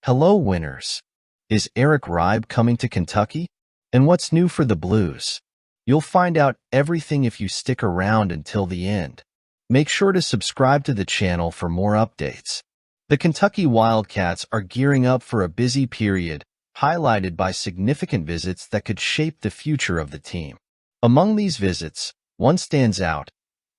Hello, winners. Is Reibe coming to Kentucky? And what's new for the Blues? You'll find out everything if you stick around until the end. Make sure to subscribe to the channel for more updates. The Kentucky Wildcats are gearing up for a busy period, highlighted by significant visits that could shape the future of the team. Among these visits, one stands out: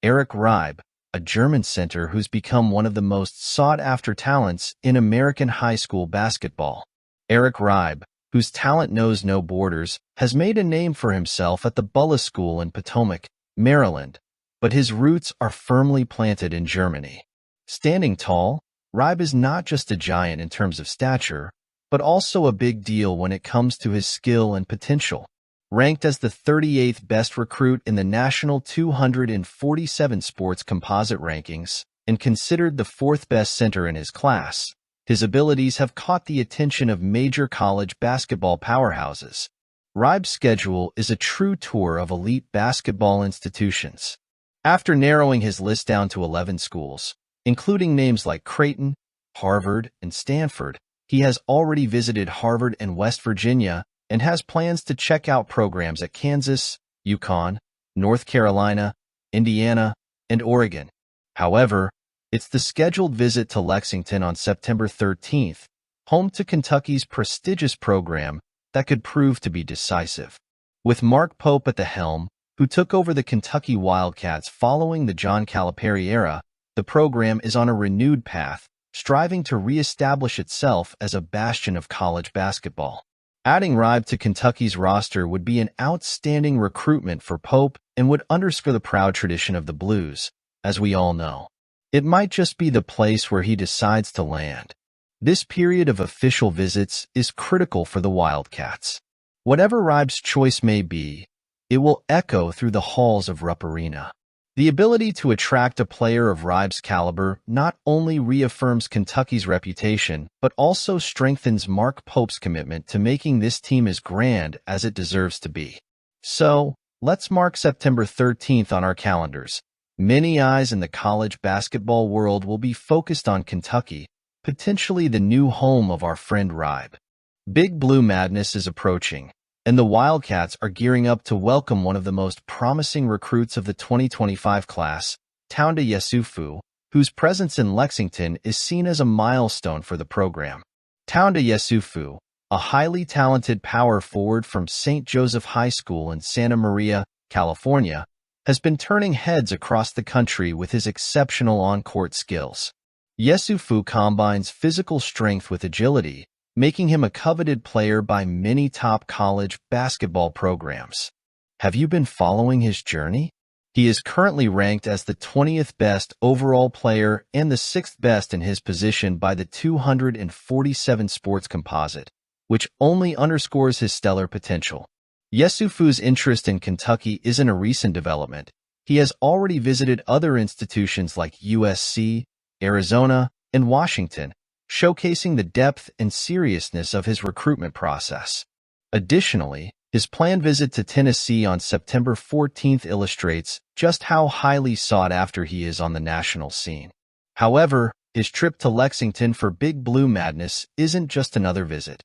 Reibe, a German center who's become one of the most sought-after talents in American high school basketball. Reibe, whose talent knows no borders, has made a name for himself at the Bullis School in Potomac, Maryland, but his roots are firmly planted in Germany. Standing tall, Reibe is not just a giant in terms of stature, but also a big deal when it comes to his skill and potential. Ranked as the 38th best recruit in the national 247 sports composite rankings and considered the 4th best center in his class, his abilities have caught the attention of major college basketball powerhouses. Reibe's schedule is a true tour of elite basketball institutions. After narrowing his list down to 11 schools, including names like Creighton, Harvard, and Stanford, he has already visited Harvard and West Virginia and has plans to check out programs at Kansas, UConn, North Carolina, Indiana, and Oregon. However, it's the scheduled visit to Lexington on September 13th, home to Kentucky's prestigious program, that could prove to be decisive. With Mark Pope at the helm, who took over the Kentucky Wildcats following the John Calipari era, the program is on a renewed path, striving to reestablish itself as a bastion of college basketball. Adding Reibe to Kentucky's roster would be an outstanding recruitment for Pope and would underscore the proud tradition of the Blues, as we all know. It might just be the place where he decides to land. This period of official visits is critical for the Wildcats. Whatever Reibe's choice may be, it will echo through the halls of Rupp Arena. The ability to attract a player of Reibe's caliber not only reaffirms Kentucky's reputation, but also strengthens Mark Pope's commitment to making this team as grand as it deserves to be. So, let's mark September 13th on our calendars. Many eyes in the college basketball world will be focused on Kentucky, potentially the new home of our friend Reibe. Big Blue Madness is approaching, and the Wildcats are gearing up to welcome one of the most promising recruits of the 2025 class, Tounde Yessufu, whose presence in Lexington is seen as a milestone for the program. Tounde Yessufu, a highly talented power forward from St. Joseph High School in Santa Maria, California, has been turning heads across the country with his exceptional on-court skills. Yessufu combines physical strength with agility, making him a coveted player by many top college basketball programs. Have you been following his journey? He is currently ranked as the 20th best overall player and the 6th best in his position by the 247 sports composite, which only underscores his stellar potential. Yessufu's interest in Kentucky isn't a recent development. He has already visited other institutions like USC, Arizona, and Washington, showcasing the depth and seriousness of his recruitment process. Additionally, his planned visit to Tennessee on September 14th illustrates just how highly sought after he is on the national scene. However, his trip to Lexington for Big Blue Madness isn't just another visit.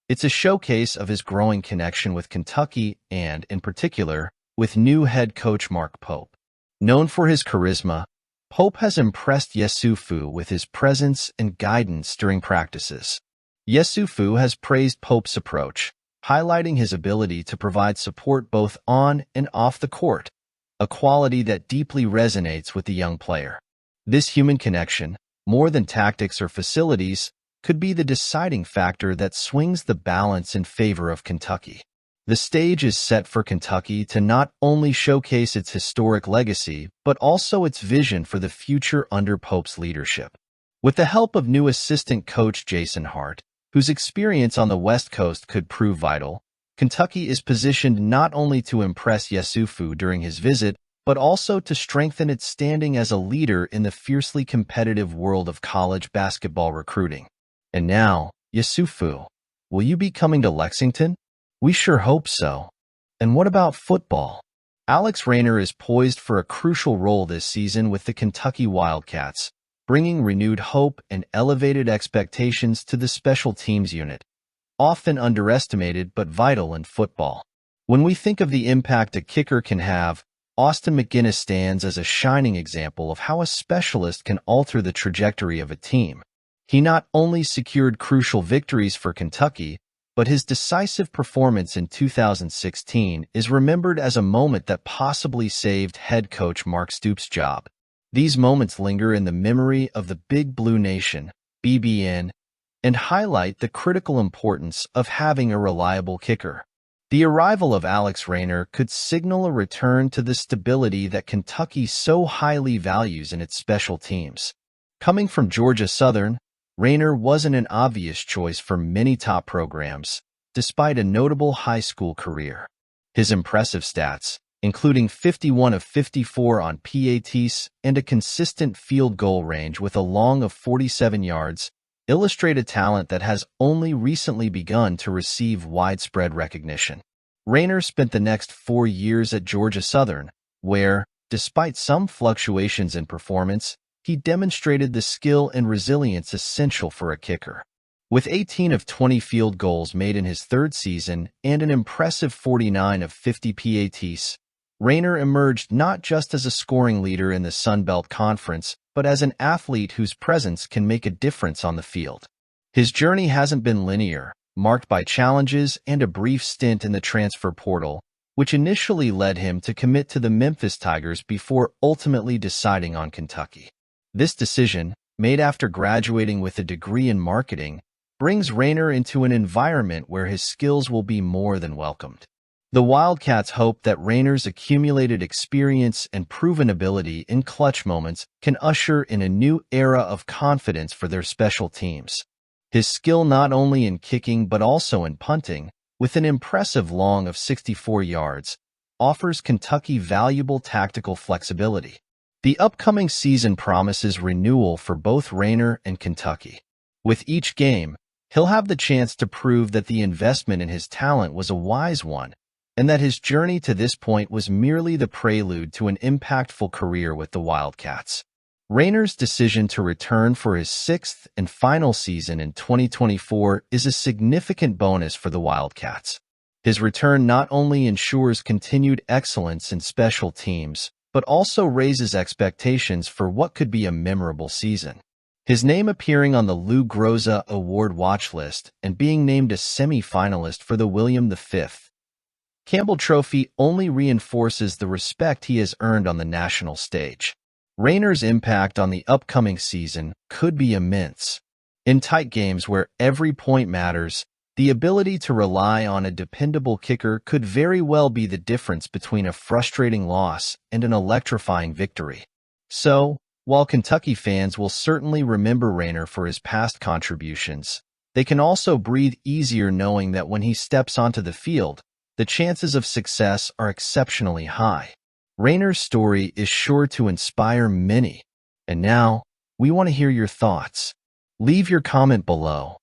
It's a showcase of his growing connection with Kentucky and, in particular, with new head coach Mark Pope. Known for his charisma, Pope has impressed Yessufu with his presence and guidance during practices. Yessufu has praised Pope's approach, highlighting his ability to provide support both on and off the court, a quality that deeply resonates with the young player. This human connection, more than tactics or facilities, could be the deciding factor that swings the balance in favor of Kentucky. The stage is set for Kentucky to not only showcase its historic legacy, but also its vision for the future under Pope's leadership. With the help of new assistant coach Jason Hart, whose experience on the West Coast could prove vital, Kentucky is positioned not only to impress Yessufu during his visit, but also to strengthen its standing as a leader in the fiercely competitive world of college basketball recruiting. And now, Yessufu, will you be coming to Lexington? We sure hope so. And what about football? Raynor is poised for a crucial role this season with the Kentucky Wildcats, bringing renewed hope and elevated expectations to the special teams unit, often underestimated but vital in football. When we think of the impact a kicker can have, Austin McGuinness stands as a shining example of how a specialist can alter the trajectory of a team. He not only secured crucial victories for Kentucky, but his decisive performance in 2016 is remembered as a moment that possibly saved head coach Mark Stoops' job. These moments linger in the memory of the Big Blue Nation, BBN, and highlight the critical importance of having a reliable kicker. The arrival of Alex Raynor could signal a return to the stability that Kentucky so highly values in its special teams. Coming from Georgia Southern, Raynor wasn't an obvious choice for many top programs, despite a notable high school career. His impressive stats, including 51 of 54 on PATs and a consistent field goal range with a long of 47 yards, illustrate a talent that has only recently begun to receive widespread recognition. Raynor spent the next 4 years at Georgia Southern, where, despite some fluctuations in performance, he demonstrated the skill and resilience essential for a kicker. With 18 of 20 field goals made in his third season and an impressive 49 of 50 PATs, Raynor emerged not just as a scoring leader in the Sun Belt Conference, but as an athlete whose presence can make a difference on the field. His journey hasn't been linear, marked by challenges and a brief stint in the transfer portal, which initially led him to commit to the Memphis Tigers before ultimately deciding on Kentucky. This decision, made after graduating with a degree in marketing, brings Raynor into an environment where his skills will be more than welcomed. The Wildcats hope that Raynor's accumulated experience and proven ability in clutch moments can usher in a new era of confidence for their special teams. His skill not only in kicking but also in punting, with an impressive long of 64 yards, offers Kentucky valuable tactical flexibility. The upcoming season promises renewal for both Raynor and Kentucky. With each game, he'll have the chance to prove that the investment in his talent was a wise one, and that his journey to this point was merely the prelude to an impactful career with the Wildcats. Raynor's decision to return for his sixth and final season in 2024 is a significant bonus for the Wildcats. His return not only ensures continued excellence in special teams, but also raises expectations for what could be a memorable season. His name appearing on the Lou Groza Award watch list and being named a semi-finalist for the William V. Campbell Trophy only reinforces the respect he has earned on the national stage. Raynor's impact on the upcoming season could be immense. In tight games where every point matters, the ability to rely on a dependable kicker could very well be the difference between a frustrating loss and an electrifying victory. So, while Kentucky fans will certainly remember Raynor for his past contributions, they can also breathe easier knowing that when he steps onto the field, the chances of success are exceptionally high. Raynor's story is sure to inspire many. And now, we want to hear your thoughts. Leave your comment below.